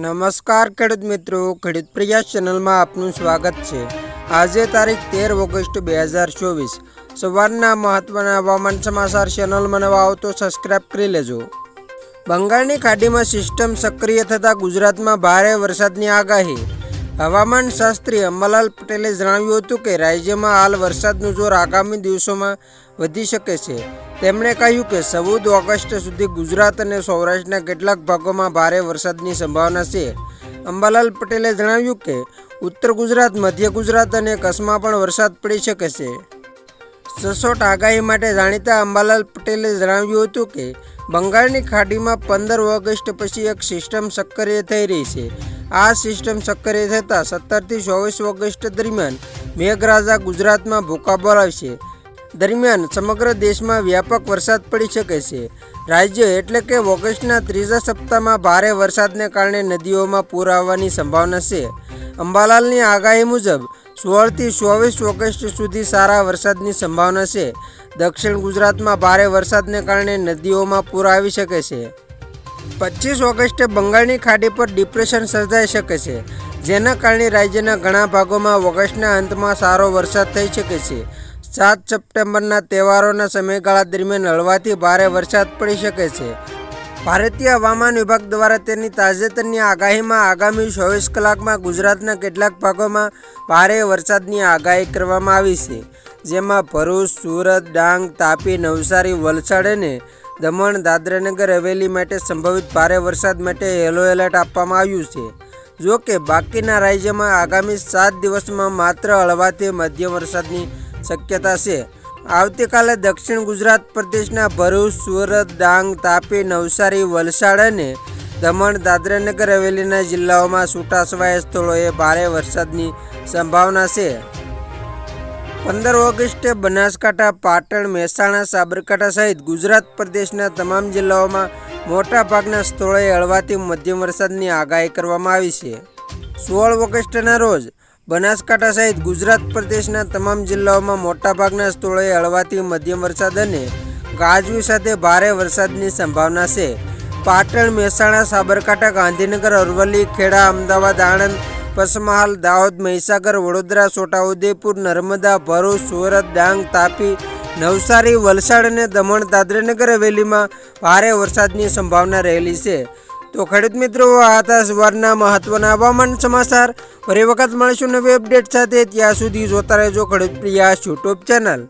નમસ્કાર ખેડૂત મિત્રો, ખેડૂત પ્રયાસ ચેનલમાં આપનું સ્વાગત છે। આજે તારીખ 13 ઓગસ્ટ 2024 સવારના મહત્વના હવામાન સમાચાર ચેનલમાં નવા આવો તો સબસ્ક્રાઇબ કરી લેજો। બંગાળની ખાડીમાં સિસ્ટમ સક્રિય થતાં ગુજરાતમાં ભારે વરસાદની આગાહી। હવામાન શાસ્ત્રી અંબાલાલ પટેલે જણાવ્યું હતું કે રાજ્યમાં હાલ વરસાદનું જોર આગામી દિવસોમાં વધી શકે છે। તેમણે કહ્યું કે 14 ઓગસ્ટ સુધી ગુજરાત અને સૌરાષ્ટ્રના કેટલાક ભાગોમાં ભારે વરસાદની સંભાવના છે। અંબાલાલ પટેલે જણાવ્યું કે ઉત્તર ગુજરાત, મધ્ય ગુજરાત અને કચ્છમાં પણ વરસાદ પડી શકે છે। સચોટ આગાહી માટે જાણીતા અંબાલાલ પટેલે જણાવ્યું હતું કે બંગાળની ખાડીમાં 15 ઓગસ્ટ પછી એક સિસ્ટમ સક્રિય થઈ રહી છે। આ સિસ્ટમ સક્રિય થતાં 17થી 24 ઓગસ્ટ દરમિયાન મેઘરાજા ગુજરાતમાં ભૂકા બોલાવશે। દરમિયાન સમગ્ર દેશમાં વ્યાપક વરસાદ પડી શકે છે। રાજ્ય એટલે કે ઓગસ્ટના ત્રીજા સપ્તાહમાં ભારે વરસાદને કારણે નદીઓમાં પૂર આવવાની સંભાવના છે। અંબાલાલની આગાહી મુજબ 16થી 24 ઓગસ્ટ સુધી સારા વરસાદની સંભાવના છે। દક્ષિણ ગુજરાતમાં ભારે વરસાદને કારણે નદીઓમાં પૂર આવી શકે છે। 25 ઓગસ્ટે બંગાળની ખાડી પર ડિપ્રેશન સર્જાઈ શકે છે, જેના કારણે રાજ્યના ઘણા ભાગોમાં ઓગસ્ટના અંતમાં સારો વરસાદ થઈ શકે છે। 7 સપ્ટેમ્બરના તહેવારોના સમયગાળા દરમિયાન હળવાથી ભારે વરસાદ પડી શકે છે। ભારતીય હવામાન વિભાગ દ્વારા તેની તાજેતરની આગાહીમાં આગામી 24 કલાકમાં ગુજરાતના કેટલાક ભાગોમાં ભારે વરસાદની આગાહી કરવામાં આવી છે, જેમાં ભરૂચ, સુરત, ડાંગ, તાપી, નવસારી, વલસાડ અને દમણ, દાદરાનગર હવેલી માટે સંભવિત ભારે વરસાદ માટે યલો એલર્ટ આપવામાં આવ્યું છે। જો કે બાકીના રાજ્યમાં આગામી 7 દિવસમાં માત્ર હળવાથી મધ્યમ વરસાદની શક્યતા છે। આવતીકાલે દક્ષિણ ગુજરાત પ્રદેશના ભરૂચ, સુરત, ડાંગ, તાપી, નવસારી, વલસાડ અને દમણ, દાદરાનગર હવેલીના જિલ્લાઓમાં છૂટાછવાયા સ્થળોએ ભારે વરસાદની સંભાવના છે। 15 ઓગસ્ટે બનાસકાંઠા, પાટણ, મહેસાણા, સાબરકાંઠા સહિત ગુજરાત પ્રદેશના તમામ જિલ્લાઓમાં મોટાભાગના સ્થળોએ હળવાથી મધ્યમ વરસાદની આગાહી કરવામાં આવી છે। 16 ઓગસ્ટના રોજ બનાસકાંઠા સહિત ગુજરાત પ્રદેશના તમામ જિલ્લાઓમાં મોટાભાગના સ્થળોએ હળવાથી મધ્યમ વરસાદ અને ગાજવી સાથે ભારે વરસાદની સંભાવના છે। પાટણ, મહેસાણા, સાબરકાંઠા, ગાંધીનગર, અરવલ્લી, ખેડા, અમદાવાદ, આણંદ, પંચમહાલ, દાહોદ, મહીસાગર, વડોદરા, છોટાઉદેપુર, નર્મદા, ભરૂચ, સુરત, ડાંગ, તાપી, નવસારી, વલસાડ અને દમણ, દાદરાનગર હવેલીમાં ભારે વરસાદની સંભાવના રહેલી છે। તો ખેડૂત મિત્રો, આ હતા સવારના મહત્વના હવામાન સમાચાર। ફરી વખત મળીશું નવી અપડેટ સાથે। ત્યાં સુધી જોતા રહેજો ખેડૂત પ્રયાસ યુટ્યુબ ચેનલ।